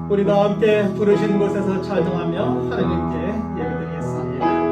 우리 다 함께 부르신 곳에서 찬양하며 하나님께 예배드리겠습니다.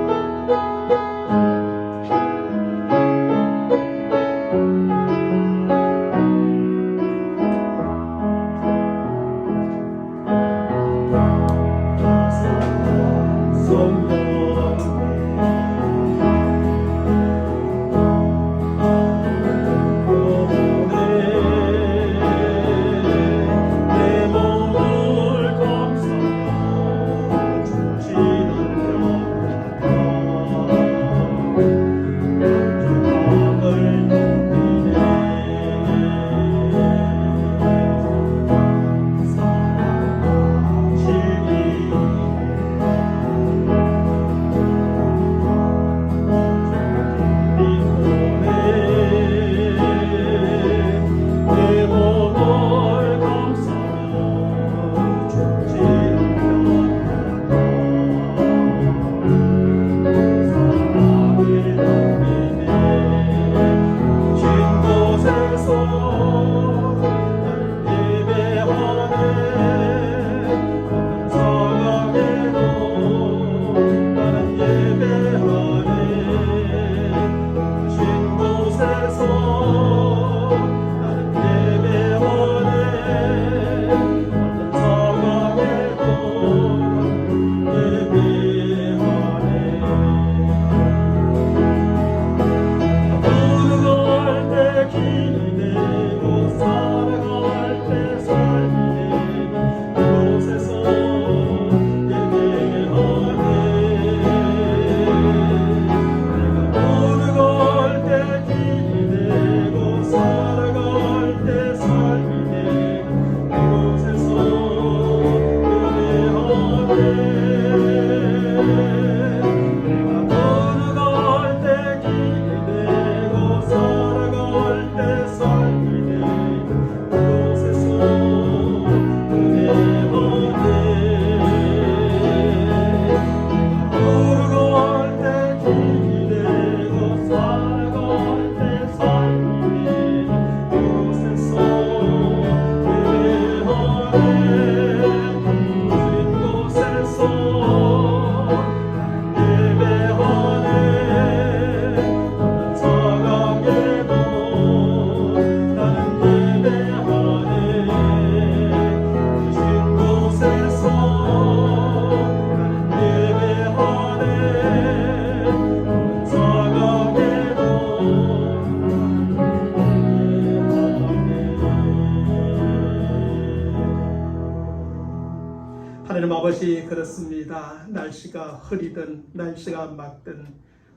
하나님 아버지, 그렇습니다. 날씨가 흐리든 날씨가 맑든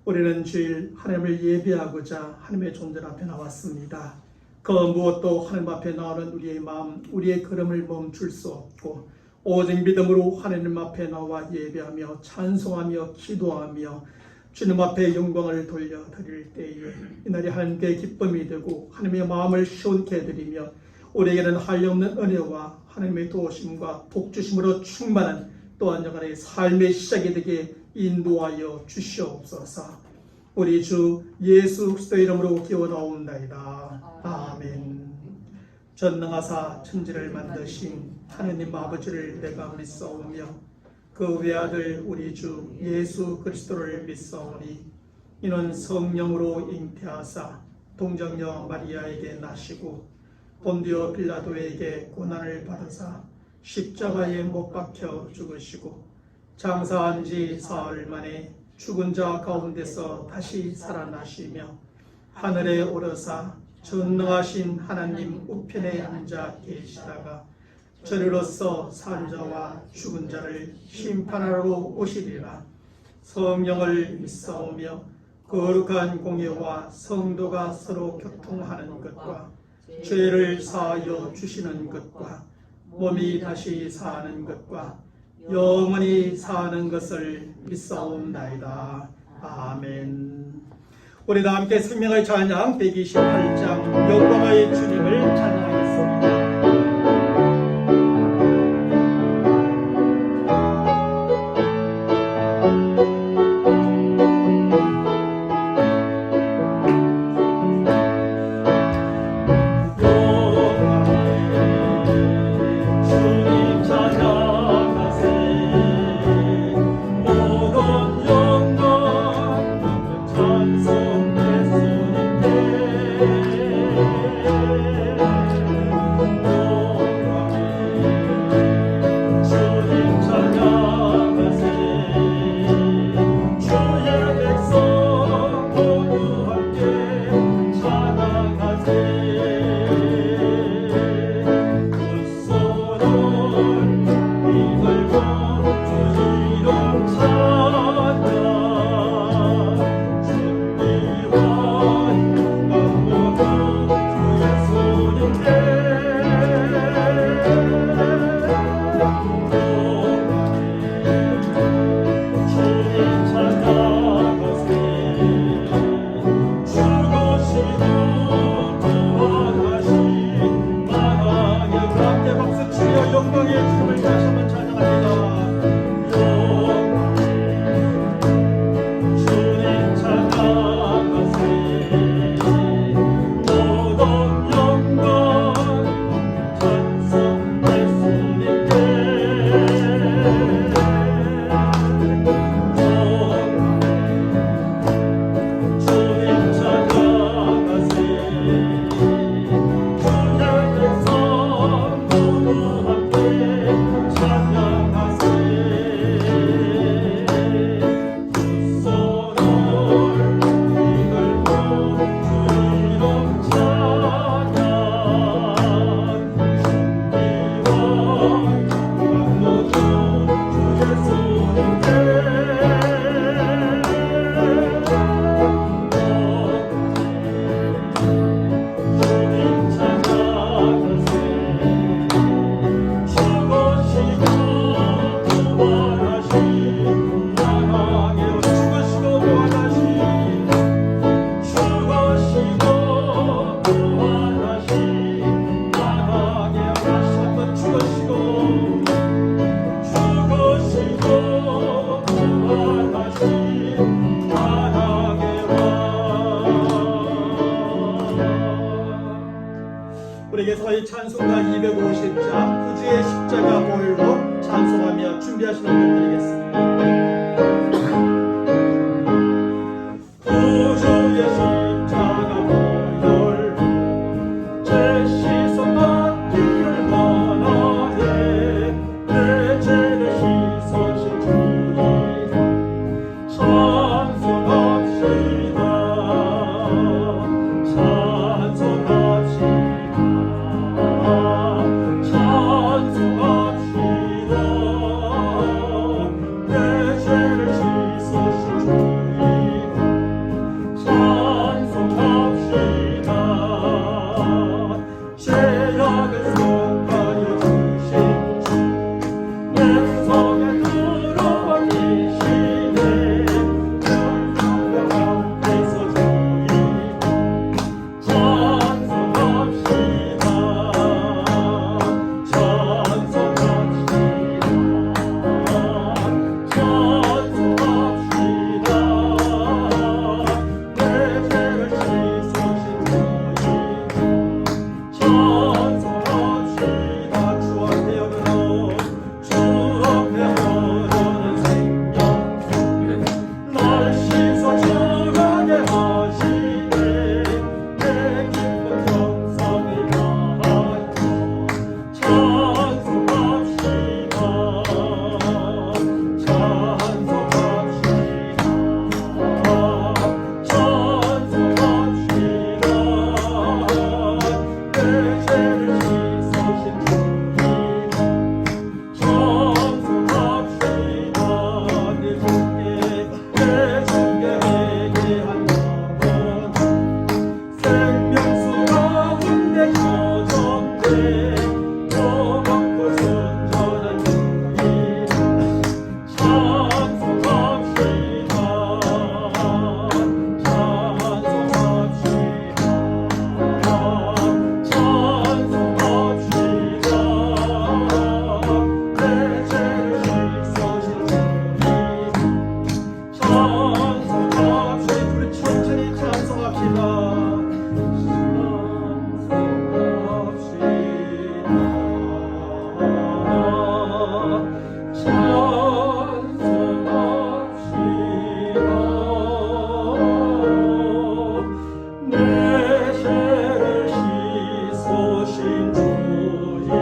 우리는 주일 하나님을 예배하고자 하나님의 존재 앞에 나왔습니다. 그 무엇도 하나님 앞에 나오는 우리의 마음, 우리의 걸음을 멈출 수 없고 오직 믿음으로 하나님 앞에 나와 예배하며 찬송하며 기도하며 주님 앞에 영광을 돌려드릴 때에 이날이 하나님께 기쁨이 되고 하나님의 마음을 시원케 해드리며 우리에게는 한량없는 은혜와 하나님의 도우심과 복주심으로 충만한 또한 영혼의 삶의 시작이 되게 인도하여 주시옵소서. 우리 주 예수 그리스도의 이름으로 기원하옵나이다. 아멘. 전능하사 천지를 만드신 하느님 아버지를 내가 믿사오며 그 외아들 우리 주 예수 그리스도를 믿사오니 이는 성령으로 잉태하사 동정녀 마리아에게 나시고 본디오 빌라도에게 고난을 받으사 십자가에 못 박혀 죽으시고 장사한 지 사흘 만에 죽은 자 가운데서 다시 살아나시며 하늘에 오르사 전능하신 하나님 우편에 앉아 계시다가 저리로서 산 자와 죽은 자를 심판하러 오시리라. 성령을 믿사오며 거룩한 공예와 성도가 서로 교통하는 것과 죄를 사하여 주시는 것과 몸이 다시 사는 것과 영원히 사는 것을 믿사옵나이다. 아멘. 우리 다 함께 생명의 찬양 128장 영광의 주님을 찬양하겠습니다. 주님 찬양 우리에게서 이 찬송가 250장 구주의 십자가 보혈로 찬송하며 준비하시는 분들이겠습니다. 구주의 십자가 보혈 제 시선 받기를 원하네 내 죄를 씻으신 주님 찬송합시다 내 죄를 씻으신 주님 찬송합시다 죄악을 속하여 주신 주 내 성에 들어와 계시네 영광 가운데서 주님 찬송합시다 내 죄를 씻으신 주님 찬송합시다 주 앞에 열어놓은 생명 날 씻어 정하게 하시네 내 기쁜 정성을 다하여 찬송합시다 내 죄를 씻으신 주님 찬송합시다 내 주께 회개한 마음은 생명수 가운데 젖었네 고맙고 순전한 주님 찬송합시다 내 죄를 씻으신 주님 찬송합시다 우리 천천히 찬송합시다 내 죄를 씻으신 주님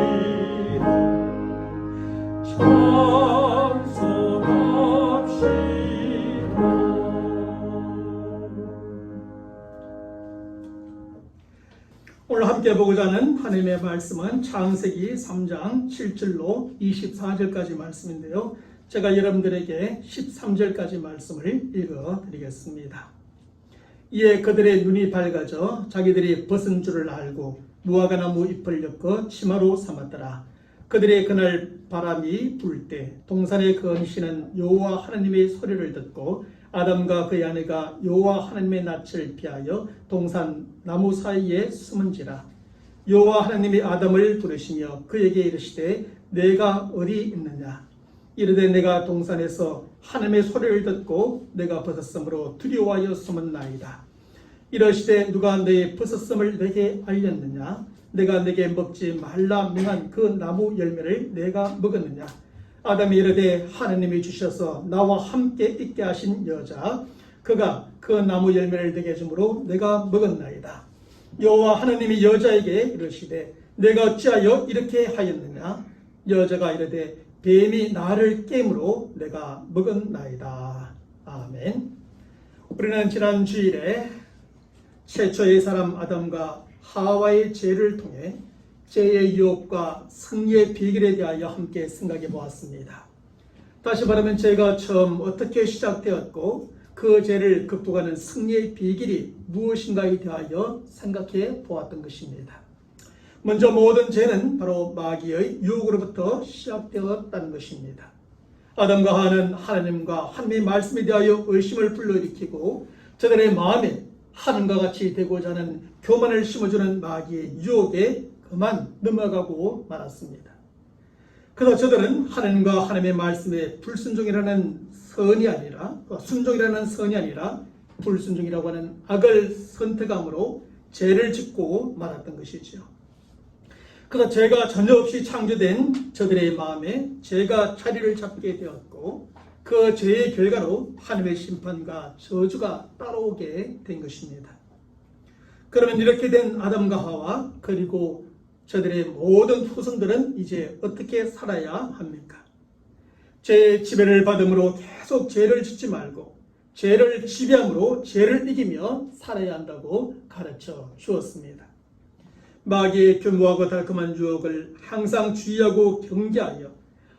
오늘 함께 보고자 하는 하나님의 말씀은 창세기 3장 7절로 24절까지 말씀인데요. 제가 여러분들에게 13절까지 말씀을 읽어드리겠습니다. 이에 그들의 눈이 밝아져 자기들이 벗은 줄을 알고 무화과나무 잎을 엮어 치마로 삼았더라. 그들의 그날 바람이 불 때 동산에 거하시는 여호와 하나님의 소리를 듣고 아담과 그의 아내가 여호와 하나님의 낯을 피하여 동산 나무 사이에 숨은지라. 여호와 하나님이 아담을 부르시며 그에게 이르시되 내가 어디 있느냐. 이르되 내가 동산에서 하나님의 소리를 듣고 내가 벗었으므로 두려워하여 숨었나이다. 이르시되 누가 내 벗었음을 내게 알렸느냐. 내가 내게 먹지 말라 명한 그 나무 열매를 내가 먹었느냐. 아담이 이르되 하나님이 주셔서 나와 함께 있게 하신 여자 그가 그 나무 열매를 내게 주므로 내가 먹었나이다. 여호와 하나님이 여자에게 이르시되 내가 어찌하여 이렇게 하였느냐. 여자가 이르되 뱀이 나를 깨므로 내가 먹었나이다. 아멘. 우리는 지난 주일에 최초의 사람 아담과 하와의 죄를 통해 죄의 유혹과 승리의 비결에 대하여 함께 생각해 보았습니다. 다시 말하면 죄가 처음 어떻게 시작되었고 그 죄를 극복하는 승리의 비결이 무엇인가에 대하여 생각해 보았던 것입니다. 먼저 모든 죄는 바로 마귀의 유혹으로부터 시작되었다는 것입니다. 아담과 하와는 하나님과 하나님의 말씀에 대하여 의심을 불러일으키고 저들의 마음에 하나님과 같이 되고자 하는 교만을 심어주는 마귀의 유혹에 그만 넘어가고 말았습니다. 그래서 저들은 하나님과 하나님의 말씀에 불순종이라는 선이 아니라 순종이라는 선이 아니라 불순종이라고 하는 악을 선택함으로 죄를 짓고 말았던 것이죠. 그래서 죄가 전혀 없이 창조된 저들의 마음에 죄가 자리를 잡게 되었고 그 죄의 결과로 하나님의 심판과 저주가 따라오게 된 것입니다. 그러면 이렇게 된 아담과 하와 그리고 저들의 모든 후손들은 이제 어떻게 살아야 합니까? 죄의 지배를 받음으로 계속 죄를 짓지 말고 죄를 지배함으로 죄를 이기며 살아야 한다고 가르쳐 주었습니다. 마귀의 교묘하고 달콤한 유혹을 항상 주의하고 경계하여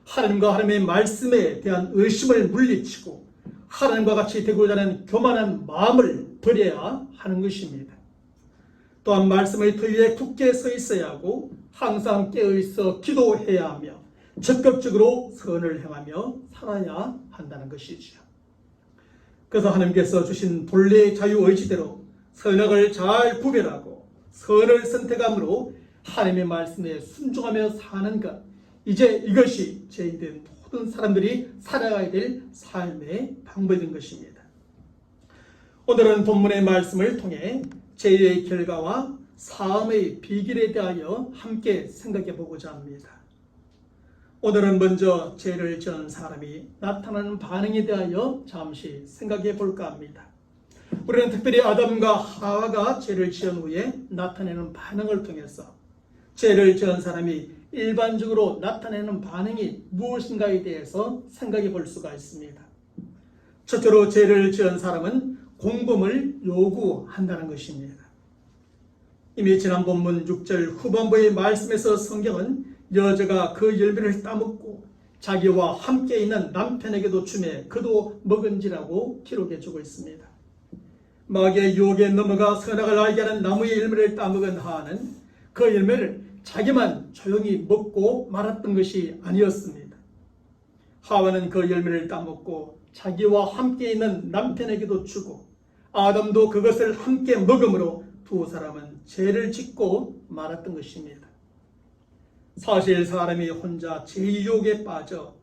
하나님과 하나님의 말씀에 대한 의심을 물리치고 하나님과 같이 되고자 하는 교만한 마음을 버려야 하는 것입니다. 또한 말씀의 터 위에 굳게 서 있어야 하고 항상 깨어있어 기도해야 하며 적극적으로 선을 행하며 살아야 한다는 것이지요. 그래서 하나님께서 주신 본래의 자유의지대로 선악을 잘 구별하고 선을 선택함으로 하나님의 말씀에 순종하며 사는 것, 이제 이것이 죄인된 모든 사람들이 살아가야 될 삶의 방법인 것입니다. 오늘은 본문의 말씀을 통해 죄의 결과와 사함의 비결에 대하여 함께 생각해 보고자 합니다. 오늘은 먼저 죄를 지은 사람이 나타나는 반응에 대하여 잠시 생각해 볼까 합니다. 우리는 특별히 아담과 하와가 죄를 지은 후에 나타내는 반응을 통해서 죄를 지은 사람이 일반적으로 나타내는 반응이 무엇인가에 대해서 생각해 볼 수가 있습니다. 첫째로 죄를 지은 사람은 공범을 요구한다는 것입니다. 이미 지난 본문 6절 후반부의 말씀에서 성경은 여자가 그 열매를 따먹고 자기와 함께 있는 남편에게도 주매 그도 먹은지라고 기록해 주고 있습니다. 마귀의 유혹에 넘어가 선악을 알게 하는 나무의 열매를 따먹은 하와는 그 열매를 자기만 조용히 먹고 말았던 것이 아니었습니다. 하와는 그 열매를 따먹고 자기와 함께 있는 남편에게도 주고 아담도 그것을 함께 먹음으로 두 사람은 죄를 짓고 말았던 것입니다. 사실 사람이 혼자 죄의 유혹에 빠져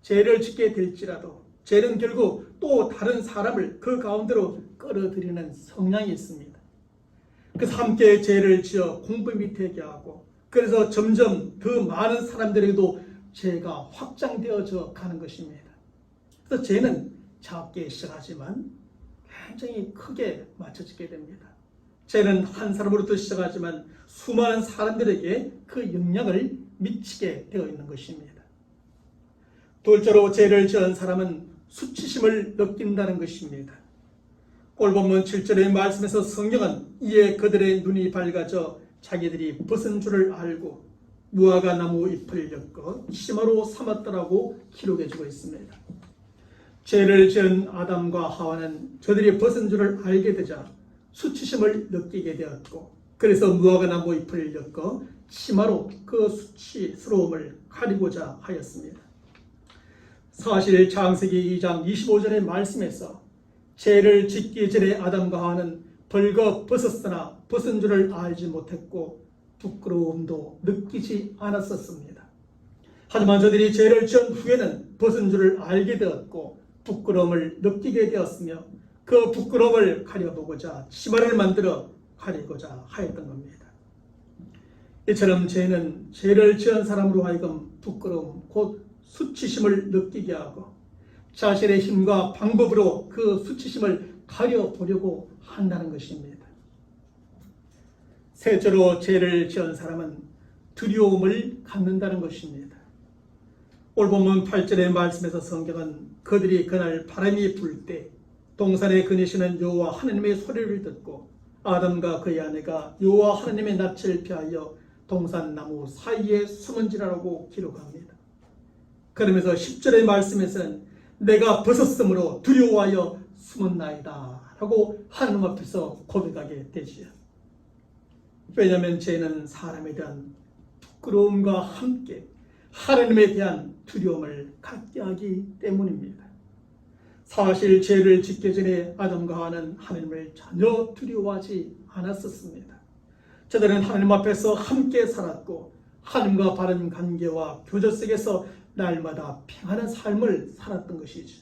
죄를 짓게 될지라도 죄는 결국 또 다른 사람을 그 가운데로 끌어들이는 성향이 있습니다. 그래서 함께 죄를 지어 공범이 되게 하고 그래서 점점 더 많은 사람들에게도 죄가 확장되어져 가는 것입니다. 그래서 죄는 작게 시작하지만 굉장히 크게 맞춰지게 됩니다. 죄는 한 사람으로부터 시작하지만 수많은 사람들에게 그 영향을 미치게 되어 있는 것입니다. 둘째로 죄를 지은 사람은 수치심을 느낀다는 것입니다. 오늘 본문 7절의 말씀에서 성경은 이에 그들의 눈이 밝아져 자기들이 벗은 줄을 알고 무화과 나무 잎을 엮어 치마로 삼았더라고 기록해주고 있습니다. 죄를 지은 아담과 하와는 저들이 벗은 줄을 알게 되자 수치심을 느끼게 되었고 그래서 무화과 나무 잎을 엮어 치마로 그 수치스러움을 가리고자 하였습니다. 사실 창세기 2장 25절의 말씀에서 죄를 짓기 전에 아담과 하와는 벌거 벗었으나 벗은 줄을 알지 못했고 부끄러움도 느끼지 않았었습니다. 하지만 저들이 죄를 지은 후에는 벗은 줄을 알게 되었고 부끄러움을 느끼게 되었으며 그 부끄러움을 가려보고자 치마를 만들어 가리고자 하였던 겁니다. 이처럼 죄는 죄를 지은 사람으로 하여금 부끄러움 곧 수치심을 느끼게 하고 자신의 힘과 방법으로 그 수치심을 가려보려고 한다는 것입니다. 셋째로 죄를 지은 사람은 두려움을 갖는다는 것입니다. 오늘 본문 8절의 말씀에서 성경은 그들이 그날 바람이 불 때 동산에 거니시는 여호와 하나님의 소리를 듣고 아담과 그의 아내가 여호와 하나님의 낯을 피하여 동산 나무 사이에 숨은지라고 기록합니다. 그러면서 10절의 말씀에서는 내가 벗었으므로 두려워하여 숨었나이다 라고 하나님 앞에서 고백하게 되지요. 왜냐하면 죄는 사람에 대한 부끄러움과 함께 하나님에 대한 두려움을 갖게 하기 때문입니다. 사실 죄를 짓기 전에 아담과 하와는 하나님을 전혀 두려워하지 않았었습니다. 저들은 하나님 앞에서 함께 살았고 하나님과 바른 관계와 교제 속에서 날마다 평안한 삶을 살았던 것이죠.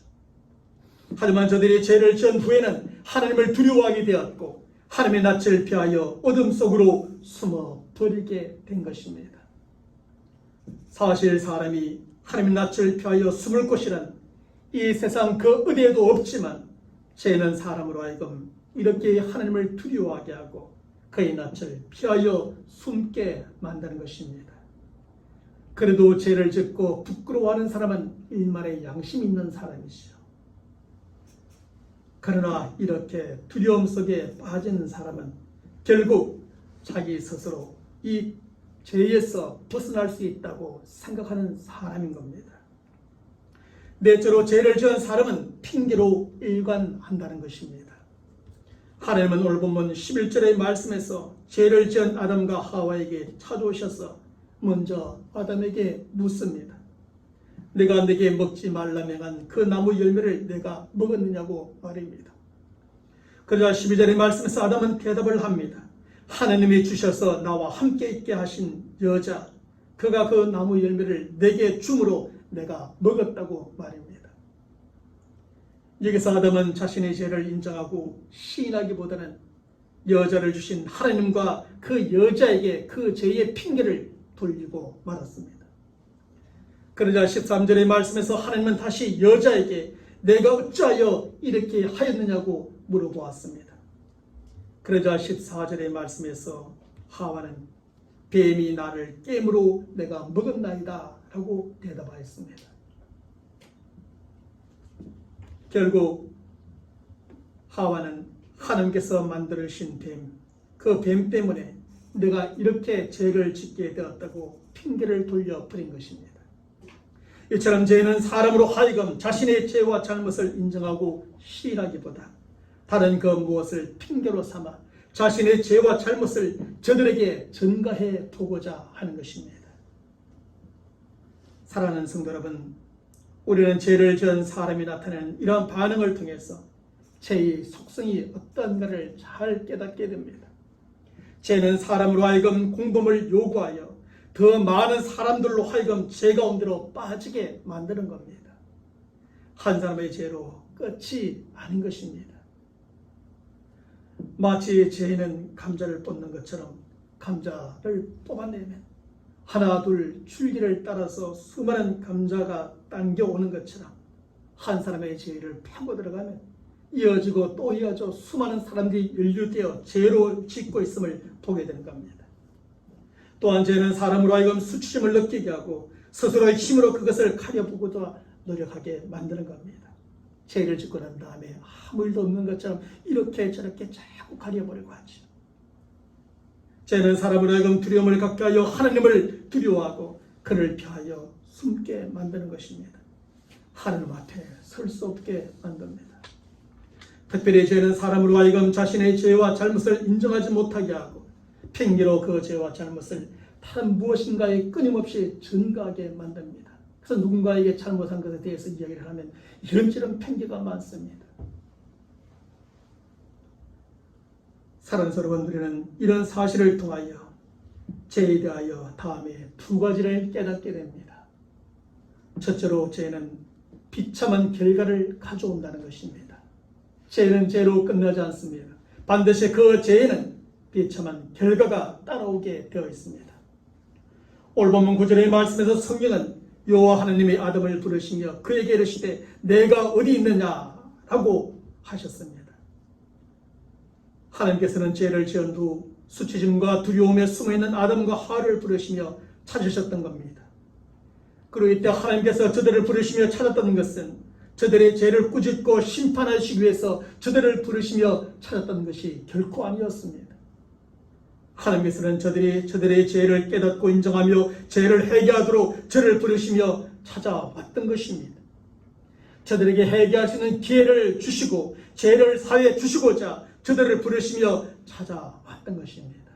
하지만 저들이 죄를 지은 후에는 하나님을 두려워하게 되었고 하나님의 낯을 피하여 어둠 속으로 숨어 버리게 된 것입니다. 사실 사람이 하나님의 낯을 피하여 숨을 곳이란 이 세상 그 어디에도 없지만 죄는 사람으로 하여금 이렇게 하나님을 두려워하게 하고 그의 낯을 피하여 숨게 만드는 것입니다. 그래도 죄를 짓고 부끄러워하는 사람은 일말의 양심 있는 사람이시죠. 그러나 이렇게 두려움 속에 빠지는 사람은 결국 자기 스스로 이 죄에서 벗어날 수 있다고 생각하는 사람인 겁니다. 넷째로 죄를 지은 사람은 핑계로 일관한다는 것입니다. 하나님은 오늘 본문 11절의 말씀에서 죄를 지은 아담과 하와에게 찾아오셔서 먼저 아담에게 묻습니다. 내가 내게 먹지 말라 명한 그 나무 열매를 내가 먹었느냐고 말입니다. 그러자 12절의 말씀에서 아담은 대답을 합니다. 하나님이 주셔서 나와 함께 있게 하신 여자, 그가 그 나무 열매를 내게 줌으로 내가 먹었다고 말입니다. 여기서 아담은 자신의 죄를 인정하고 시인하기보다는 여자를 주신 하나님과 그 여자에게 그 죄의 핑계를 돌리고 말았습니다. 그러자 13절의 말씀에서 하나님은 다시 여자에게 내가 어찌하여 이렇게 하였느냐고 물어보았습니다. 그러자 14절의 말씀에서 하와는 뱀이 나를 깨므로 내가 먹었나이다 라고 대답하였습니다. 결국 하와는 하나님께서 만들으신 뱀, 그 뱀 때문에 내가 이렇게 죄를 짓게 되었다고 핑계를 돌려버린 것입니다. 이처럼 죄는 사람으로 하여금 자신의 죄와 잘못을 인정하고 시인하기보다 다른 그 무엇을 핑계로 삼아 자신의 죄와 잘못을 저들에게 전가해 보고자 하는 것입니다. 사랑하는 성도 여러분, 우리는 죄를 지은 사람이 나타내는 이러한 반응을 통해서 죄의 속성이 어떤가를 잘 깨닫게 됩니다. 죄는 사람으로 하여금 공범을 요구하여 더 많은 사람들로 하여금 죄 가운데로 빠지게 만드는 겁니다. 한 사람의 죄로 끝이 아닌 것입니다. 마치 죄는 감자를 뽑는 것처럼 감자를 뽑아내면 하나 둘 줄기를 따라서 수많은 감자가 당겨오는 것처럼 한 사람의 죄를 파고 들어가면 이어지고 또 이어져 수많은 사람들이 연루되어 죄로 짓고 있음을 보게 되는 겁니다. 또한 죄는 사람으로 하여금 수치심을 느끼게 하고 스스로의 힘으로 그것을 가려보고도 노력하게 만드는 겁니다. 죄를 짓고 난 다음에 아무 일도 없는 것처럼 이렇게 저렇게 자꾸 가려보려고 하죠. 죄는 사람으로 하여금 두려움을 갖게 하여 하나님을 두려워하고 그를 피하여 숨게 만드는 것입니다. 하나님 앞에 설 수 없게 만듭니다. 특별히 죄는 사람으로 하여금 자신의 죄와 잘못을 인정하지 못하게 하고 핑계로 그 죄와 잘못을 다른 무엇인가에 끊임없이 전가하게 만듭니다. 그래서 누군가에게 잘못한 것에 대해서 이야기를 하면 이런저런 핑계가 많습니다. 사랑하는 여러분, 우리는 이런 사실을 통하여 죄에 대하여 다음에 두 가지를 깨닫게 됩니다. 첫째로 죄는 비참한 결과를 가져온다는 것입니다. 죄는 죄로 끝나지 않습니다. 반드시 그 죄에는 비참한 결과가 따라오게 되어 있습니다. 오늘 본문 9절의 말씀에서 성경은 여호와 하나님이 아담을 부르시며 그에게 이르시되 내가 어디 있느냐라고 하셨습니다. 하나님께서는 죄를 지은 후 수치심과 두려움에 숨어있는 아담과 하와를 부르시며 찾으셨던 겁니다. 그리고 이때 하나님께서 저들을 부르시며 찾았던 것은 저들의 죄를 꾸짖고 심판하시기 위해서 저들을 부르시며 찾았던 것이 결코 아니었습니다. 하나님께서는 저들의 죄를 깨닫고 인정하며 죄를 회개하도록 저를 부르시며 찾아왔던 것입니다. 저들에게 회개할 수 있는 기회를 주시고 죄를 사해 주시고자 저들을 부르시며 찾아왔던 것입니다.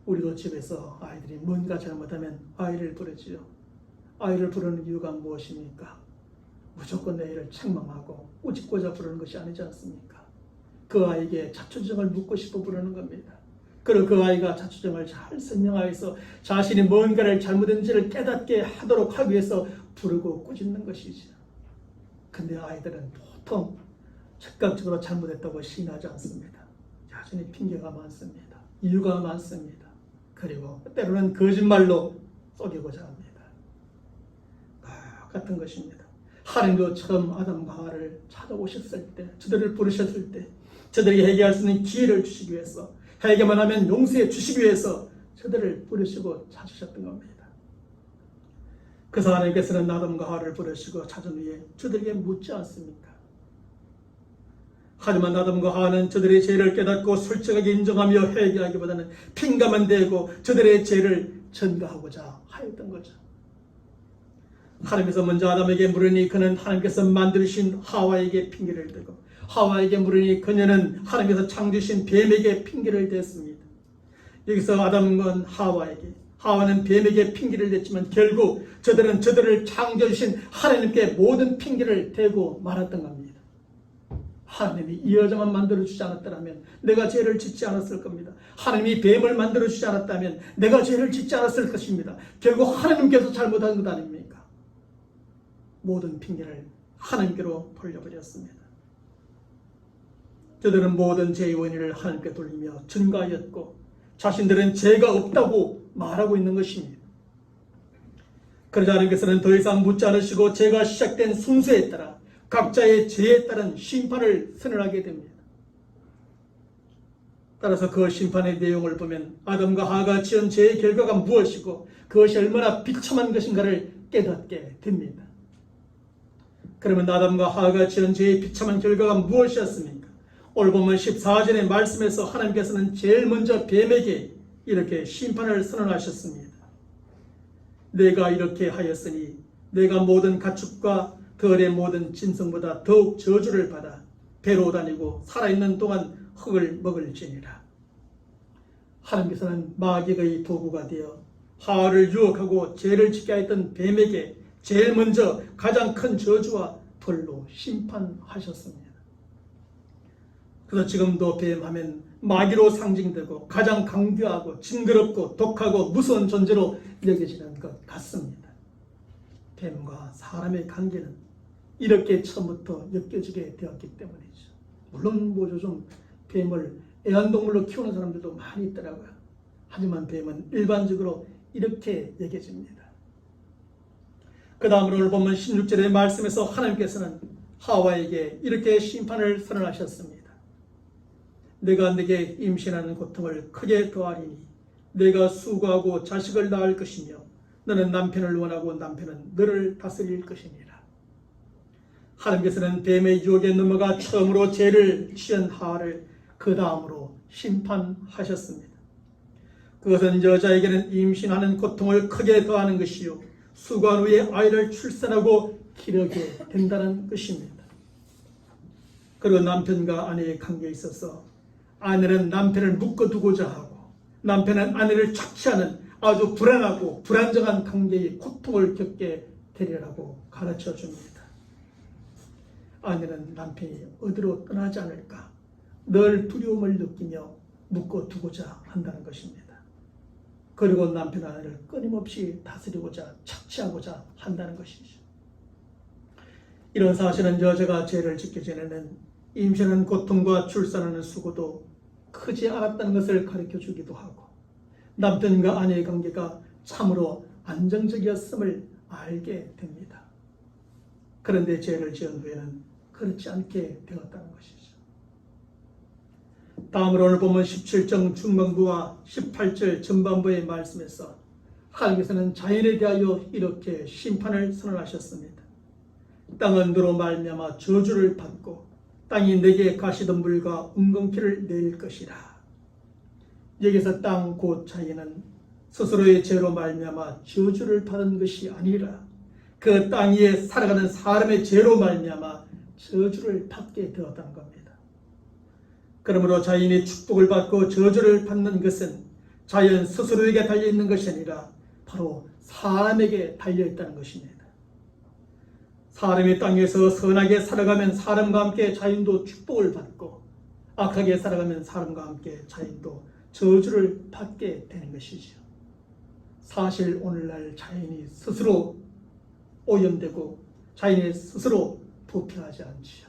우리도 집에서 아이들이 뭔가 잘못하면 아이를 부르지요. 아이를 부르는 이유가 무엇입니까? 무조건 내 애를 책망하고 꾸짖고자 부르는 것이 아니지 않습니까? 그 아이에게 자초지종을 묻고 싶어 부르는 겁니다. 그리고 그 아이가 자초지종을 잘 설명하여서 자신이 뭔가를 잘못했는지를 깨닫게 하도록 하기 위해서 부르고 꾸짖는 것이죠. 근데 아이들은 보통 즉각적으로 잘못했다고 시인하지 않습니다. 자신의 핑계가 많습니다. 이유가 많습니다. 그리고 때로는 거짓말로 속이고자 합니다. 똑같은 것입니다. 하나님도 처음 아담과 하와를 찾아오셨을 때, 저들을 부르셨을 때 저들에게 회개할 수 있는 기회를 주시기 위해서, 회개만 하면 용서해 주시기 위해서 저들을 부르시고 찾으셨던 겁니다. 그래서 하나님께서는 아담과 하와를 부르시고 찾은 후에 저들에게 묻지 않습니까? 하지만 아담과 하와는 저들의 죄를 깨닫고 솔직하게 인정하며 회개하기보다는 핑계만 대고 저들의 죄를 전가하고자 하였던 거죠. 하나님께서 먼저 아담에게 물으니 그는 하나님께서 만드신 하와에게 핑계를 대고, 하와에게 물으니 그녀는 하나님께서 창조신 뱀에게 핑계를 댔습니다. 여기서 아담은 하와에게, 하와는 뱀에게 핑계를 댔지만 결국 저들은 저들을 창조주신 하나님께 모든 핑계를 대고 말았던 겁니다. 하나님이 이 여자만 만들어주지 않았더라면 내가 죄를 짓지 않았을 겁니다. 하나님이 뱀을 만들어주지 않았다면 내가 죄를 짓지 않았을 것입니다. 결국 하나님께서 잘못한 것 아닙니까? 모든 핑계를 하나님께로 돌려버렸습니다. 저들은 모든 죄의 원인을 하나님께 돌리며 증거하였고 자신들은 죄가 없다고 말하고 있는 것입니다. 그러자 하나님께서는 더 이상 묻지 않으시고 죄가 시작된 순서에 따라 각자의 죄에 따른 심판을 선언하게 됩니다. 따라서 그 심판의 내용을 보면 아담과 하와가 지은 죄의 결과가 무엇이고 그것이 얼마나 비참한 것인가를 깨닫게 됩니다. 그러면 아담과 하와가 지은 죄의 비참한 결과가 무엇이었습니까? 오늘 보면 14절의 말씀에서 하나님께서는 제일 먼저 뱀에게 이렇게 심판을 선언하셨습니다. 내가 이렇게 하였으니 내가 모든 가축과 들의 모든 짐승보다 더욱 저주를 받아 배로 다니고 살아있는 동안 흙을 먹을지니라. 하나님께서는 마귀의 도구가 되어 하와를 유혹하고 죄를 짓게 했던 뱀에게 제일 먼저 가장 큰 저주와 벌로 심판하셨습니다. 그래서 지금도 뱀하면 마귀로 상징되고 가장 강교하고 징그럽고 독하고 무서운 존재로 여겨지는 것 같습니다. 뱀과 사람의 관계는 이렇게 처음부터 엮여지게 되었기 때문이죠. 물론 요즘 뱀을 애완동물로 키우는 사람들도 많이 있더라고요. 하지만 뱀은 일반적으로 이렇게 여겨집니다. 그 다음으로 오늘 보면 16절의 말씀에서 하나님께서는 하와에게 이렇게 심판을 선언하셨습니다. 내가 네게 임신하는 고통을 크게 더하리니 내가 수고하고 자식을 낳을 것이며 너는 남편을 원하고 남편은 너를 다스릴 것이니라. 하나님께서는 뱀의 유혹에 넘어가 처음으로 죄를 지은 하와를 그 다음으로 심판하셨습니다. 그것은 여자에게는 임신하는 고통을 크게 더하는 것이요 수고한 후에 아이를 출산하고 기르게 된다는 것입니다. 그리고 남편과 아내의 관계에 있어서 아내는 남편을 묶어두고자 하고 남편은 아내를 착취하는 아주 불안하고 불안정한 관계의 고통을 겪게 되리라고 가르쳐 줍니다. 아내는 남편이 어디로 떠나지 않을까 늘 두려움을 느끼며 묶어두고자 한다는 것입니다. 그리고 남편 아내를 끊임없이 다스리고자 착취하고자 한다는 것이죠. 이런 사실은 여자가 죄를 짓기 전에는 임신하는 고통과 출산하는 수고도 크지 않았다는 것을 가르쳐 주기도 하고 남편과 아내의 관계가 참으로 안정적이었음을 알게 됩니다. 그런데 죄를 지은 후에는 그렇지 않게 되었다는 것이죠. 다음으로 오늘 보면 17장 중반부와 18절 전반부의 말씀에서 하나님께서는 자연에 대하여 이렇게 심판을 선언하셨습니다. 땅은 너로 말미암아 저주를 받고 땅이 내게 가시덤불과 웅겅퀴를 내릴 것이라. 여기서 땅 곧 자연은 스스로의 죄로 말미암아 저주를 받은 것이 아니라 그 땅 위에 살아가는 사람의 죄로 말미암아 저주를 받게 되었다는 겁니다. 그러므로 자연이 축복을 받고 저주를 받는 것은 자연 스스로에게 달려있는 것이 아니라 바로 사람에게 달려있다는 것입니다. 사람이 땅에서 선하게 살아가면 사람과 함께 자연도 축복을 받고 악하게 살아가면 사람과 함께 자연도 저주를 받게 되는 것이죠. 사실 오늘날 자연이 스스로 오염되고 자연이 스스로 부패하지 않지요.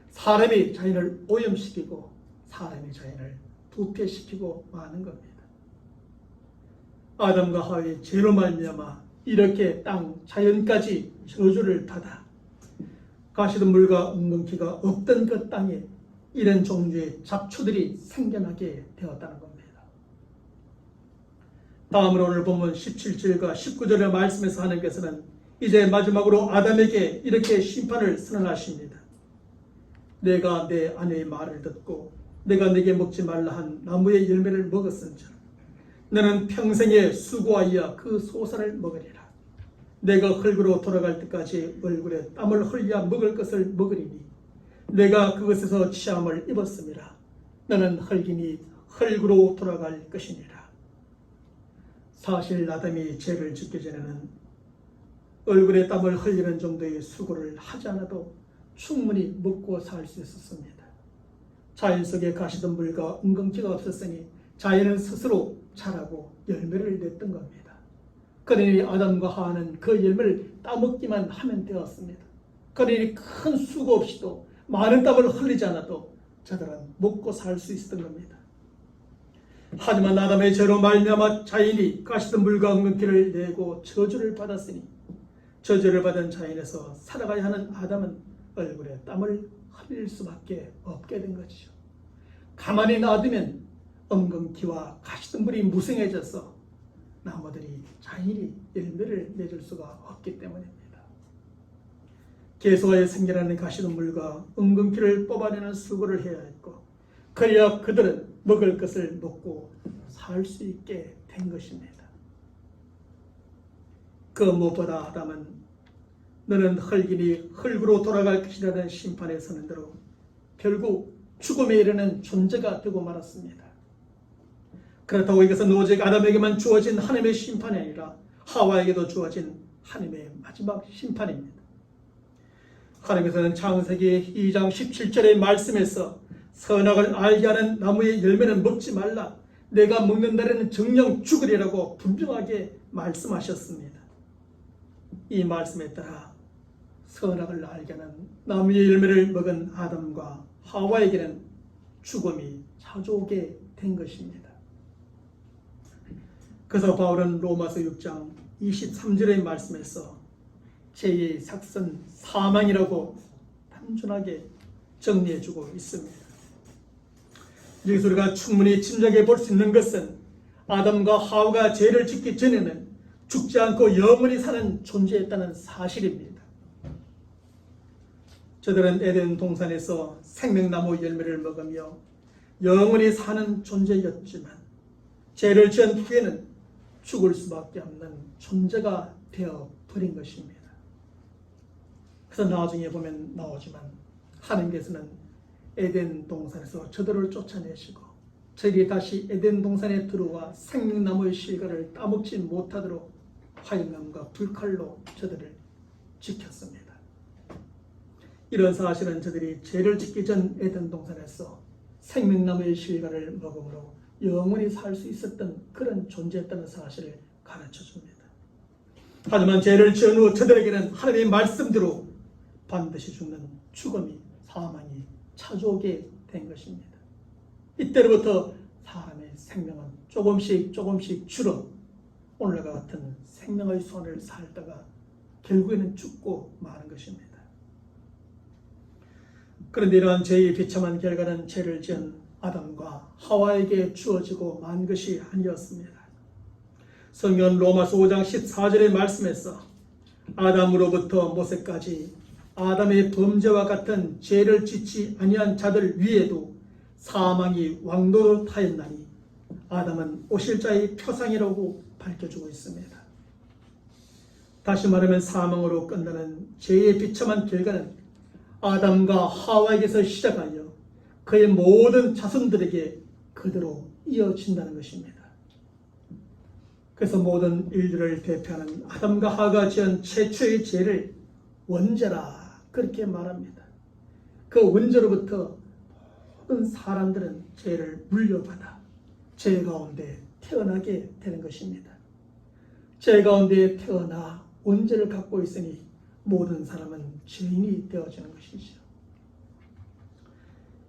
사람이 자연을 오염시키고 사람이 자연을 부패시키고 마는 겁니다. 아담과 하와의 죄로 말미암아 이렇게 땅 자연까지 저주를 받아 가시덤불과 웅겅퀴가 없던 그 땅에 이런 종류의 잡초들이 생겨나게 되었다는 겁니다. 다음으로 오늘 본문 17절과 19절의 말씀에서 하나님께서는 이제 마지막으로 아담에게 이렇게 심판을 선언하십니다. 내가 내 아내의 말을 듣고 내가 내게 먹지 말라 한 나무의 열매를 먹었은즉 너는 평생에 수고하여 그 소산을 먹으리라. 내가 흙으로 돌아갈 때까지 얼굴에 땀을 흘려 먹을 것을 먹으리니 내가 그것에서 취함을 입었음이라. 너는 흙이니 흙으로 돌아갈 것이니라. 사실 아담이 죄를 짓기 전에는 얼굴에 땀을 흘리는 정도의 수고를 하지 않아도 충분히 먹고 살 수 있었습니다. 자연 속에 가시덤불과 웅겅퀴가 없었으니 자연은 스스로 자라고 열매를 냈던 겁니다. 그러니 아담과 하와는 그 열매를 따먹기만 하면 되었습니다. 그러니 큰 수고 없이도 많은 땀을 흘리지 않아도 저들은 먹고 살 수 있었던 겁니다. 하지만 아담의 죄로 말미암아 자연이 가시덤불과 웅겅퀴를 내고 저주를 받았으니 저주를 받은 자연에서 살아가야 하는 아담은 얼굴에 땀을 흘릴 수밖에 없게 된 것이죠. 가만히 놔두면 웅겅퀴와 가시덤불이 무성해져서 나무들이 자연히 열매를 맺을 수가 없기 때문입니다. 계속하여 생겨나는 가시덤불과 웅겅퀴를 뽑아내는 수고를 해야 했고 그래야 그들은 먹을 것을 먹고 살 수 있게 된 것입니다. 그 무엇보다 아담은 너는 흙이니 흙으로 돌아갈 것이라는 심판의 선언대로 결국 죽음에 이르는 존재가 되고 말았습니다. 그렇다고 이것은 오직 아담에게만 주어진 하나님의 심판이 아니라 하와에게도 주어진 하나님의 마지막 심판입니다. 하나님께서는 창세기 2장 17절의 말씀에서 선악을 알게 하는 나무의 열매는 먹지 말라. 내가 먹는 날에는 정녕 죽으리라고 분명하게 말씀하셨습니다. 이 말씀에 따라 선악을 알게 하는 나무의 열매를 먹은 아담과 하와에게는 죽음이 찾아오게 된 것입니다. 그래서 바울은 로마서 6장 23절의 말씀에서 죄의 삭선 사망이라고 단순하게 정리해주고 있습니다. 여기서 우리가 충분히 짐작해 볼 수 있는 것은 아담과 하와가 죄를 짓기 전에는 죽지 않고 영원히 사는 존재였다는 사실입니다. 저들은 에덴 동산에서 생명나무 열매를 먹으며 영원히 사는 존재였지만 죄를 지은 후에는 죽을 수밖에 없는 존재가 되어버린 것입니다. 그래서 나중에 보면 나오지만 하나님께서는 에덴 동산에서 저들을 쫓아내시고 저들이 다시 에덴 동산에 들어와 생명나무의 실과를 따먹지 못하도록 화염과 불칼로 저들을 지켰습니다. 이런 사실은 저들이 죄를 짓기 전 에덴 동산에서 생명나무의 실과를 먹음으로 영원히 살 수 있었던 그런 존재였다는 사실을 가르쳐 줍니다. 하지만 죄를 지은 후 저들에게는 하나님의 말씀대로 반드시 죽는 죽음이 사망이 찾아오게 된 것입니다. 이때로부터 사람의 생명은 조금씩 줄어 오늘과 같은 생명의 손을 살다가 결국에는 죽고 마는 것입니다. 그런데 이러한 죄의 비참한 결과는 죄를 지은 아담과 하와에게 주어지고 만 것이 아니었습니다. 성경 로마서 5장 14절의 말씀에서 아담으로부터 모세까지 아담의 범죄와 같은 죄를 짓지 아니한 자들 위에도 사망이 왕노릇하였나니 아담은 오실 자의 표상이라고 밝혀주고 있습니다. 다시 말하면 사망으로 끝나는 죄의 비참한 결과는 아담과 하와에게서 시작하여 그의 모든 자손들에게 그대로 이어진다는 것입니다. 그래서 모든 인류를 대표하는 아담과 하와가 지은 최초의 죄를 원죄라 그렇게 말합니다. 그 원죄로부터 모든 사람들은 죄를 물려받아 죄 가운데 태어나게 되는 것입니다. 죄 가운데 태어나 원죄를 갖고 있으니 모든 사람은 죄인이 되어지는 것이죠.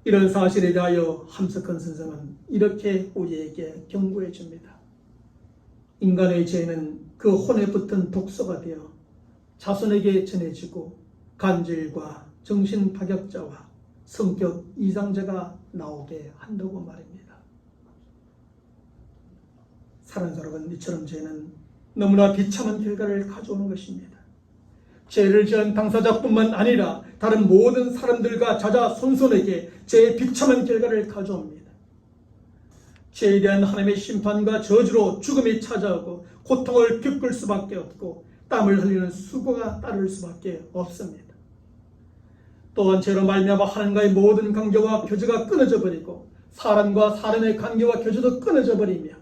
이런 사실에 대하여 함석헌 선생은 이렇게 우리에게 경고해 줍니다. 인간의 죄는 그 혼에 붙은 독소가 되어 자손에게 전해지고 간질과 정신파격자와 성격 이상자가 나오게 한다고 말입니다. 사랑하는 여러분, 이처럼 죄는 너무나 비참한 결과를 가져오는 것입니다. 죄를 지은 당사자뿐만 아니라 다른 모든 사람들과 자자손손에게 죄의 비참한 결과를 가져옵니다. 죄에 대한 하나님의 심판과 저주로 죽음이 찾아오고 고통을 겪을 수밖에 없고 땀을 흘리는 수고가 따를 수밖에 없습니다. 또한 죄로 말미암아 하나님과의 모든 관계와 교제가 끊어져 버리고 사람과 사람의 관계와 교제도 끊어져 버리며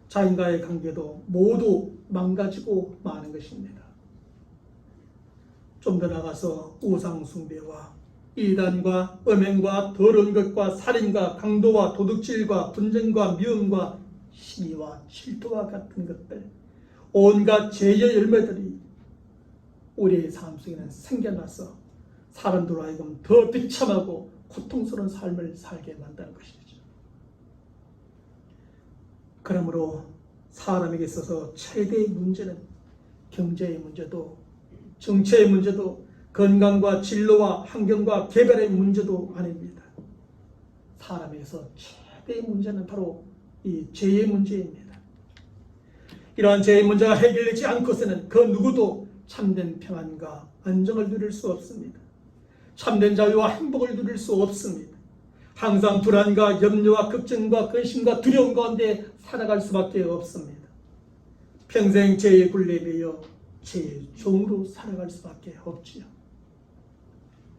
자인과의 관계도 모두 망가지고 마는 것입니다. 좀 더 나가서 우상 숭배와 이단과 음행과 더러운 것과 살인과 강도와 도둑질과 분쟁과 미움과 시기와 질투와 같은 것들, 온갖 죄의 열매들이 우리의 삶 속에는 생겨나서 사람들로 하여금 더 비참하고 고통스러운 삶을 살게 만드는 것이죠. 그러므로 사람에게 있어서 최대의 문제는 경제의 문제도 정치의 문제도 건강과 진로와 환경과 개발의 문제도 아닙니다. 사람에게서 최대의 문제는 바로 이 죄의 문제입니다. 이러한 죄의 문제가 해결되지 않고서는 그 누구도 참된 평안과 안정을 누릴 수 없습니다. 참된 자유와 행복을 누릴 수 없습니다. 항상 불안과 염려와 걱정과 근심과 두려움 가운데 살아갈 수밖에 없습니다. 평생 죄의 굴레에 매여 죄의 종으로 살아갈 수밖에 없지요.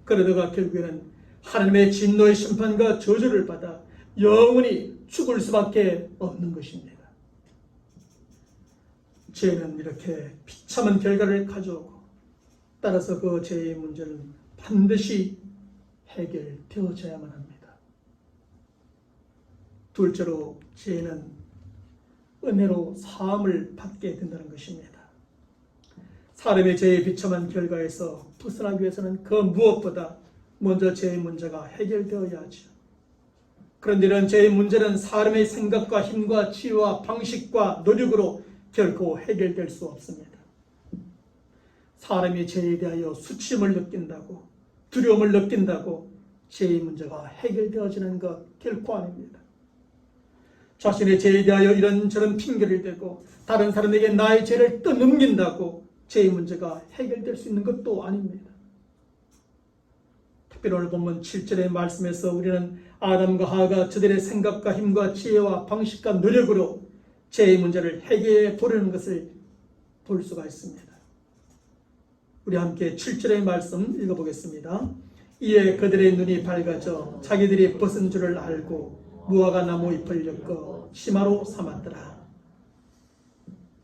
그러다가 결국에는 하나님의 진노의 심판과 저주를 받아 영원히 죽을 수밖에 없는 것입니다. 죄는 이렇게 비참한 결과를 가져오고 따라서 그 죄의 문제는 반드시 해결되어져야만 합니다. 둘째로 죄는 은혜로 사함을 받게 된다는 것입니다. 사람의 죄의 비참한 결과에서 벗어나기 위해서는 그 무엇보다 먼저 죄의 문제가 해결되어야 하죠. 그런데 이런 죄의 문제는 사람의 생각과 힘과 치유와 방식과 노력으로 결코 해결될 수 없습니다. 사람이 죄에 대하여 수치심을 느낀다고 두려움을 느낀다고 죄의 문제가 해결되어지는 것 결코 아닙니다. 자신의 죄에 대하여 이런저런 핑계를 대고 다른 사람에게 나의 죄를 떠넘긴다고 죄의 문제가 해결될 수 있는 것도 아닙니다. 특별히 오늘 본문 7절의 말씀에서 우리는 아담과 하와가 저들의 생각과 힘과 지혜와 방식과 노력으로 죄의 문제를 해결해 보려는 것을 볼 수가 있습니다. 우리 함께 7절의 말씀 읽어보겠습니다. 이에 그들의 눈이 밝아져 자기들이 벗은 줄을 알고 무화과 나무 잎을 엮어 치마로 삼았더라.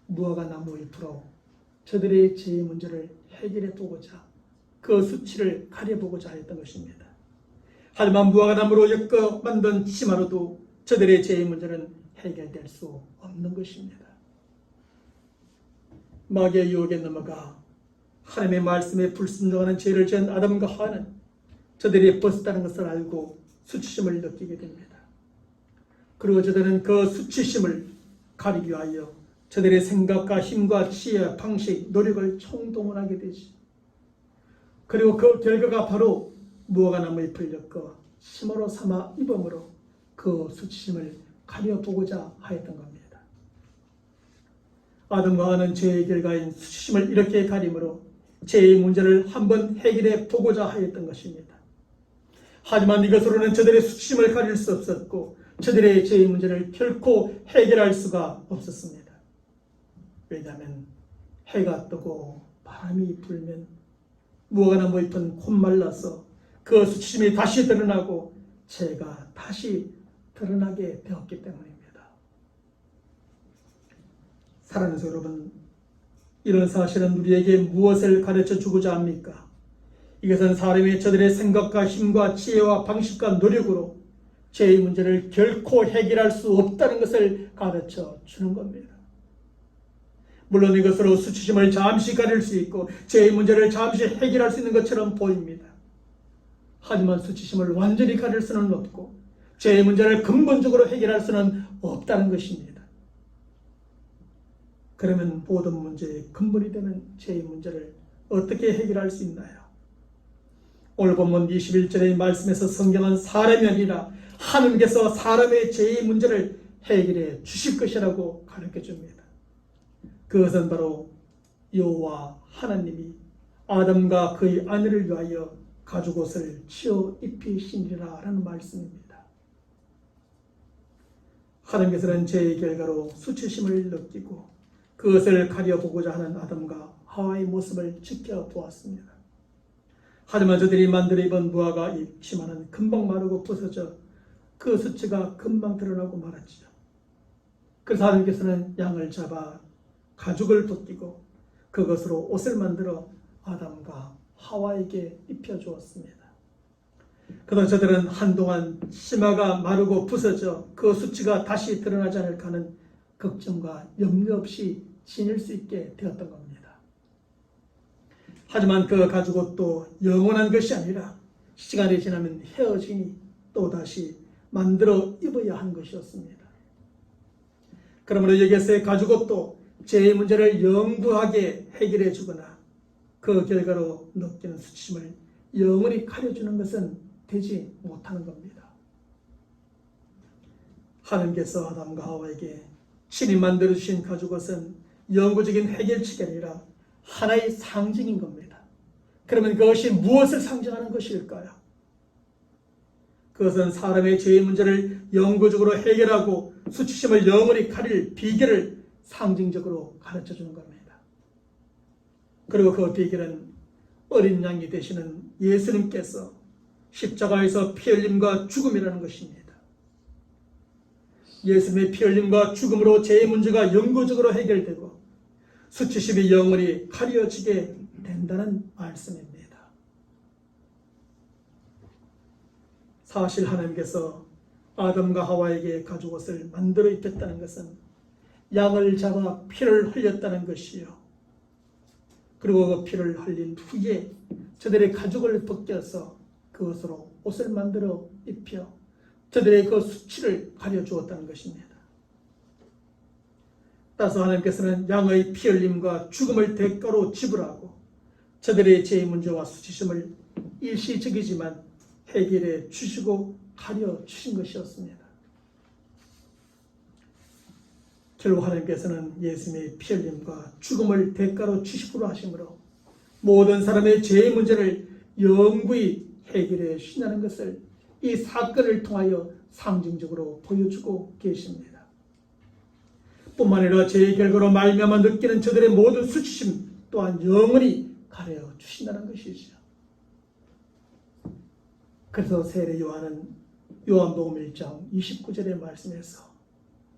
무화과 나무 잎으로 저들의 죄의 문제를 해결해 보고자 그 수치를 가려보고자 했던 것입니다. 하지만 무화과 나무로 엮어 만든 치마로도 저들의 죄의 문제는 해결될 수 없는 것입니다. 마귀의 유혹에 넘어가 하나님의 말씀에 불순종하는 죄를 지은 아담과 하와는 저들이 벗었다는 것을 알고 수치심을 느끼게 됩니다. 그리고 저들은 그 수치심을 가리기 위하여 저들의 생각과 힘과 지혜, 방식, 노력을 총동원하게 되지. 그리고 그 결과가 바로 무화과 나무 잎을 엮어 치마로 삼아 입음으로 그 수치심을 가려보고자 하였던 겁니다. 아담과 하와는 죄의 결과인 수치심을 이렇게 가림으로 죄의 문제를 한번 해결해 보고자 하였던 것입니다. 하지만 이것으로는 저들의 수치심을 가릴 수 없었고 저들의 죄의 문제를 결코 해결할 수가 없었습니다. 왜냐하면 해가 뜨고 바람이 불면 무화과나무 잎은 곧 말라서 그 수치심이 다시 드러나고 죄가 다시 드러나게 되었기 때문입니다. 사랑하는 여러분, 이런 사실은 우리에게 무엇을 가르쳐 주고자 합니까? 이것은 사람이 저들의 생각과 힘과 지혜와 방식과 노력으로 죄의 문제를 결코 해결할 수 없다는 것을 가르쳐 주는 겁니다. 물론 이것으로 수치심을 잠시 가릴 수 있고 죄의 문제를 잠시 해결할 수 있는 것처럼 보입니다. 하지만 수치심을 완전히 가릴 수는 없고 죄의 문제를 근본적으로 해결할 수는 없다는 것입니다. 그러면 모든 문제의 근본이 되는 죄의 문제를 어떻게 해결할 수 있나요? 오늘 본문 21절의 말씀에서 성경은 사람이 아니라 하나님께서 사람의 죄의 문제를 해결해 주실 것이라고 가르쳐 줍니다. 그것은 바로 여호와 하나님이 아담과 그의 아내를 위하여 가죽옷을 치어 입히시니라 라는 말씀입니다. 하나님께서는 죄의 결과로 수치심을 느끼고 그것을 가려보고자 하는 아담과 하와의 모습을 지켜보았습니다. 하지만 저들이 만들어 입은 무화과 잎 치마는 금방 마르고 부서져 그 수치가 금방 드러나고 말았지요. 그래서 하나님께서는 양을 잡아 가죽을 벗기고 그것으로 옷을 만들어 아담과 하와에게 입혀주었습니다. 그러나 저들은 한동안 치마가 마르고 부서져 그 수치가 다시 드러나지 않을까 하는 걱정과 염려 없이 지낼 수 있게 되었던 겁니다. 하지만 그 가죽옷도 영원한 것이 아니라 시간이 지나면 헤어지니 또다시 만들어 입어야 한 것이었습니다. 그러므로 여기에서의 가죽옷도 죄의 문제를 영구하게 해결해 주거나 그 결과로 느끼는 수치심을 영원히 가려주는 것은 되지 못하는 겁니다. 하나님께서 아담과 하와에게 친히 만들어주신 가죽옷은 영구적인 해결책이 아니라 하나의 상징인 겁니다. 그러면 그것이 무엇을 상징하는 것일까요? 그것은 사람의 죄의 문제를 영구적으로 해결하고 수치심을 영원히 가릴 비결을 상징적으로 가르쳐 주는 겁니다. 그리고 그 비결은 어린 양이 되시는 예수님께서 십자가에서 피 흘림과 죽음이라는 것입니다. 예수님의 피 흘림과 죽음으로 죄의 문제가 영구적으로 해결되고 수치심이 영원히 가려지게 된다는 말씀입니다. 사실 하나님께서 아담과 하와에게 가죽옷을 만들어 입혔다는 것은 양을 잡아 피를 흘렸다는 것이요. 그리고 그 피를 흘린 후에 저들의 가죽을 벗겨서 그것으로 옷을 만들어 입혀 저들의 그 수치를 가려주었다는 것입니다. 따라서 하나님께서는 양의 피 흘림과 죽음을 대가로 지불하고 저들의 죄의 문제와 수치심을 일시적이지만 해결해 주시고 가려 주신 것이었습니다. 결국 하나님께서는 예수님의 피 흘림과 죽음을 대가로 주시기로 하심으로 모든 사람의 죄의 문제를 영구히 해결해 주신다는 것을 이 사건을 통하여 상징적으로 보여주고 계십니다. 뿐만 아니라 죄의 결과로 말미암아 느끼는 저들의 모든 수치심 또한 영원히 가려 주신다는 것이죠. 그래서 세례 요한은 요한복음 1장 29절의 말씀에서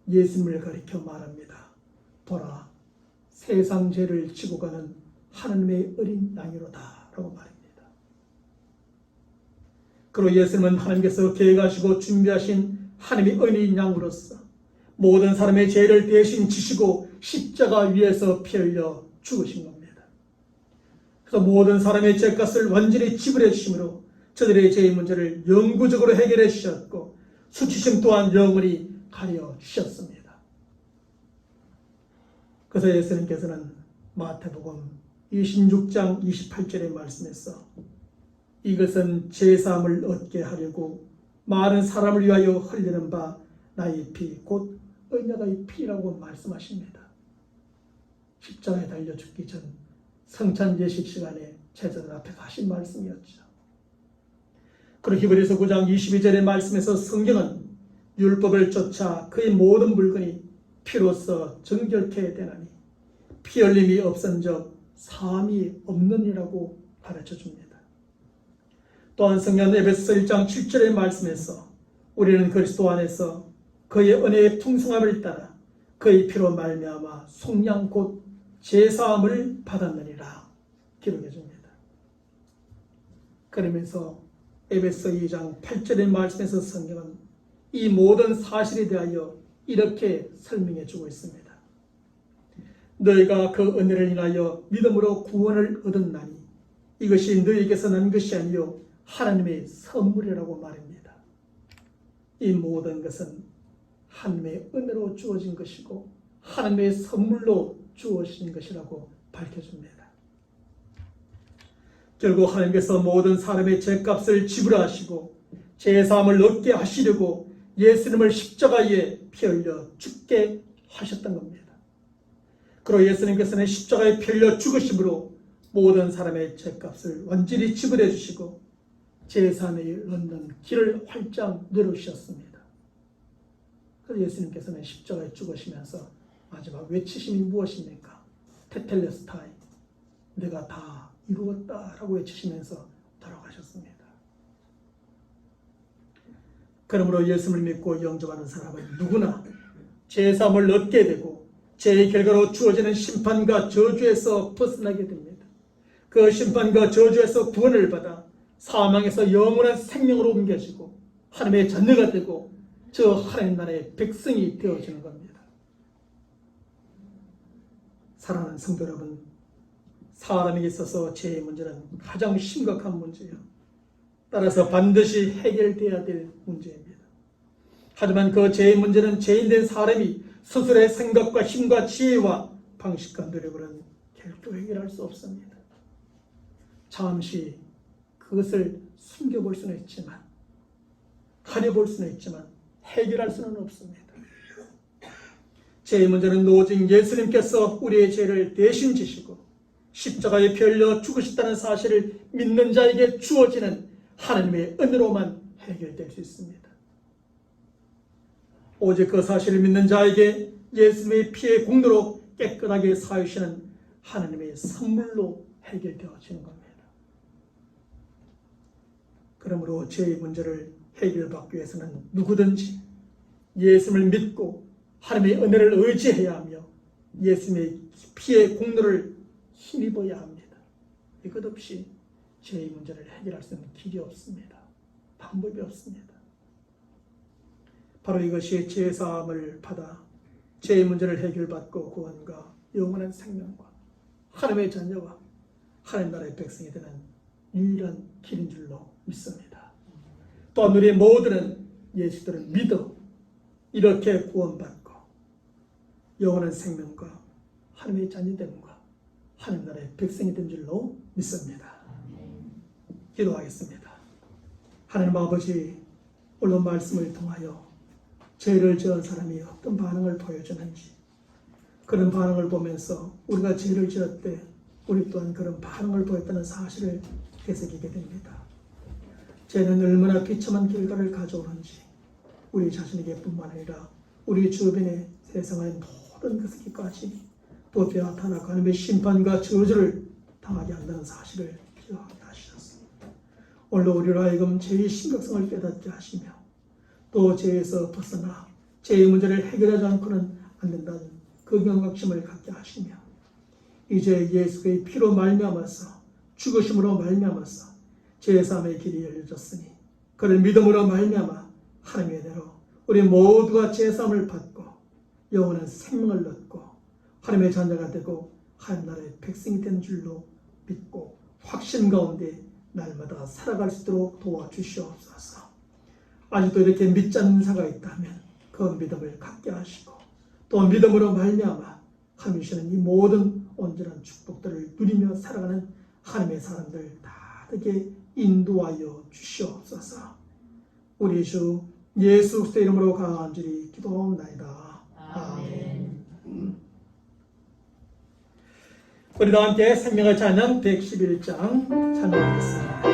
예수님을 가리켜 말합니다. 보라, 세상 죄를 지고 가는 하나님의 어린 양이로다 라고 말합니다. 그리고 예수님은 하나님께서 계획하시고 준비하신 하나님의 어린 양으로서 모든 사람의 죄를 대신 지시고 십자가 위에서 피 흘려 죽으신 겁니다. 그래서 모든 사람의 죄값을 완전히 지불해 주심으로 저들의 죄의 문제를 영구적으로 해결해 주셨고 수치심 또한 영원히 가려 주셨습니다. 그래서 예수님께서는 마태복음 26장 28절의 말씀에서 이것은 제사함을 얻게 하려고 많은 사람을 위하여 흘리는 바 나의 피 곧 언약의 피라고 말씀하십니다. 십자가에 달려 죽기 전 성찬 예식 시간에 제자들 앞에 하신 말씀이었죠. 그리고 히브리서 9장 22절의 말씀에서 성경은 율법을 쫓아 그의 모든 물건이 피로써 정결케 되나니 피 흘림이 없은적 사함이 없느니라고 가르쳐 줍니다. 또한 성경 에베소서 1장 7절의 말씀에서 우리는 그리스도 안에서 그의 은혜의 풍성함을 따라 그의 피로 말미암아 속량 곧 제사함을 받았느니라 기록해 줍니다. 그러면서 에베소 2장 8절의 말씀에서 성경은 이 모든 사실에 대하여 이렇게 설명해 주고 있습니다. 너희가 그 은혜를 인하여 믿음으로 구원을 얻었나니 이것이 너희에게서 난 것이 아니요 하나님의 선물이라고 말입니다. 이 모든 것은 하나님의 은혜로 주어진 것이고 하나님의 선물로 주어진 것이라고 밝혀줍니다. 결국 하나님께서 모든 사람의 죄값을 지불하시고 제사함을 얻게 하시려고 예수님을 십자가에 피 흘려 죽게 하셨던 겁니다. 그리고 예수님께서는 십자가에 피 흘려 죽으심으로 모든 사람의 죄값을 완전히 지불해 주시고 제사함을 얻는 길을 활짝 열어주셨습니다. 그래서 예수님께서는 십자가에 죽으시면서 마지막 외치심이 무엇입니까? 테텔레스타이, 내가 다 이루었다라고 외치시면서 돌아가셨습니다. 그러므로 예수를 믿고 영접하는 사람은 누구나 죄사함을 얻게 되고 죄의 결과로 주어지는 심판과 저주에서 벗어나게 됩니다. 그 심판과 저주에서 구원을 받아 사망에서 영원한 생명으로 옮겨지고 하나님의 자녀가 되고 저 하나님 나라의 백성이 되어지는 겁니다. 사랑하는 성도 여러분, 사람에게 있어서 죄의 문제는 가장 심각한 문제예요. 따라서 반드시 해결돼야 될 문제입니다. 하지만 그 죄의 문제는 죄인된 사람이 스스로의 생각과 힘과 지혜와 방식과 노력으로는 결코 해결할 수 없습니다. 잠시 그것을 숨겨볼 수는 있지만, 가려볼 수는 있지만 해결할 수는 없습니다. 죄의 문제는 오직 예수님께서 우리의 죄를 대신 지시고 십자가에 피 흘려 죽으셨다는 사실을 믿는 자에게 주어지는 하나님의 은혜로만 해결될 수 있습니다. 오직 그 사실을 믿는 자에게 예수님의 피의 공로로 깨끗하게 사유시는 하나님의 선물로 해결되어지는 겁니다. 그러므로 죄의 문제를 해결받기 위해서는 누구든지 예수님을 믿고 하나님의 은혜를 의지해야 하며 예수님의 피의 공로를 힘입어야 합니다. 이것 없이 죄의 문제를 해결할 수 있는 길이 없습니다. 방법이 없습니다. 바로 이것이 죄사함을 받아 죄의 문제를 해결받고 구원과 영원한 생명과 하나님의 자녀와 하나님 나라의 백성이 되는 유일한 길인 줄로 믿습니다. 또한 우리 모두는 예수들을 믿어 이렇게 구원받고 영원한 생명과 하나님의 자녀됨과 하나님 나라의 백성이 된 줄로 믿습니다. 기도하겠습니다. 하나님 아버지, 오늘 말씀을 통하여 죄를 지은 사람이 어떤 반응을 보여주는지 그런 반응을 보면서 우리가 죄를 지을 때 우리 또한 그런 반응을 보였다는 사실을 되새기게 됩니다. 죄는 얼마나 비참한 결과를 가져오는지 우리 자신에게 뿐만 아니라 우리 주변의 세상의 모든 것에게까지 또 나타나고 하나님의 심판과 저주를 당하게 한다는 사실을 기억하게 하셨습니다. 오늘 우리로 하여금 죄의 심각성을 깨닫게 하시며 또 죄에서 벗어나 죄의 문제를 해결하지 않고는 안 된다는 그 경각심을 갖게 하시며 이제 예수의 피로 말미암아서 죽으심으로 말미암아서 죄사함의 길이 열려졌으니 그를 믿음으로 말미암아 하나님의 은혜로 우리 모두가 죄사함을 받고 영원한 생명을 얻고 하나님의 자녀가 되고 하나님 나라의 백성이 된 줄로 믿고 확신 가운데 날마다 살아갈 수 있도록 도와주시옵소서. 아직도 이렇게 믿지 않는 자가 있다면 그 믿음을 갖게 하시고 또 믿음으로 말미암아 하나님이 주시는 이 모든 온전한 축복들을 누리며 살아가는 하나님의 사람들 다 되게 인도하여 주시옵소서. 우리 주 예수 그리스도의 이름으로 간절히 기도하옵나이다. 아멘. 우리 다 함께 생명의 찬양 111장 찬양하겠습니다.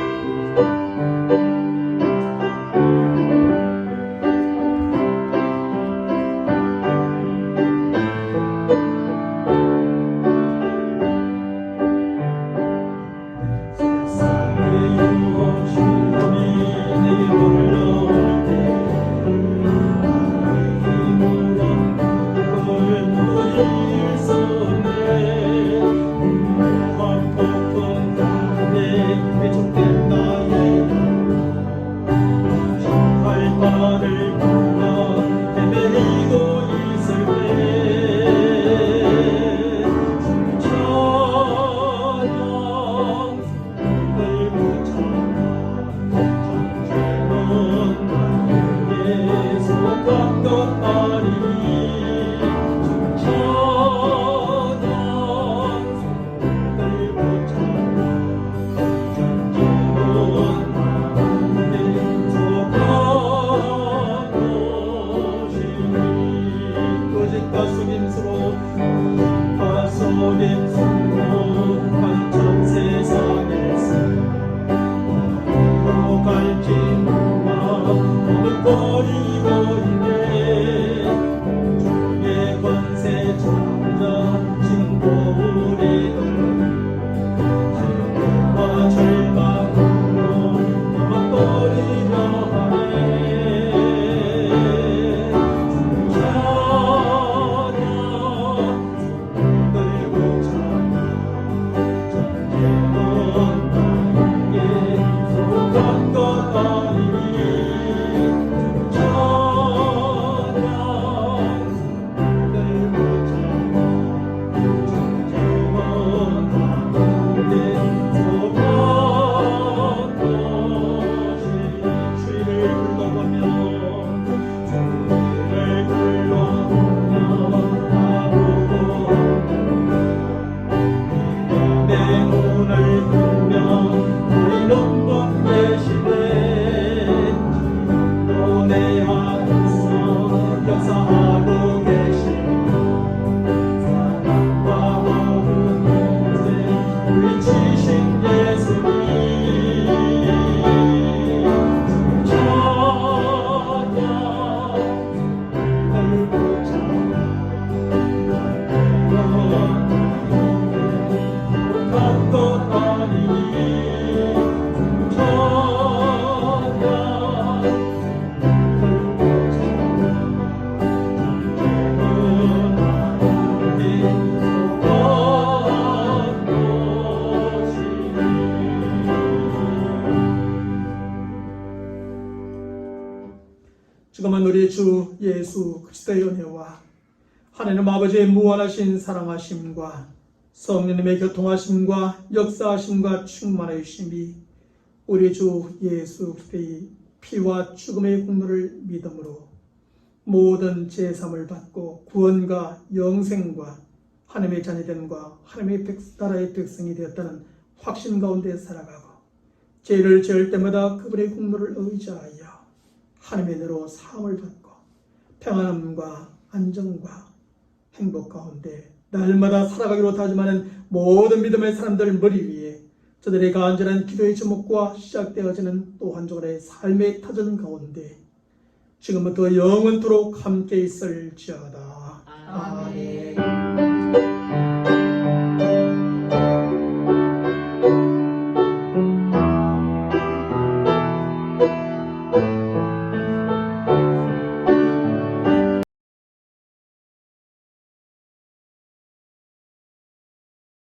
가속임수로 광천 세상에서 갈지 머뭇거리고 있네. 주의 권세 찾아 진보리들 질투와 절망으로 머뭇거리려 하네. 찬양 들고 찬양 전쟁은 나에게 속한 것 아니니. 역사하고 계시는 사랑과 모든 위치신 예수님 찬양 들고 못한 것 아니니. 지금은 우리 주 예수 그리스도의 은혜와 하나님 아버지의 무한하신 사랑하심과 성령님의 교통하심과 역사하심과 충만하여 주심이 우리 주 예수 그리스도의 피와 죽음의 공로를 믿음으로 모든 제사함을 받고 구원과 영생과 하나님의 자녀됨과 하나님의 나라의 백성이 되었다는 확신 가운데 살아가고 죄를 지을 때마다 그분의 공로를 의지하여 하나님의 은혜로 사함을 받고 평안함과 안정과 행복 가운데 날마다 살아가기로 다짐하는 모든 믿음의 사람들 머리 위에 저들의 간절한 기도의 제목과 시작되어지는 또 한 주간의 삶의 터전 가운데 지금부터 영원토록 함께 있을지어다. 아멘.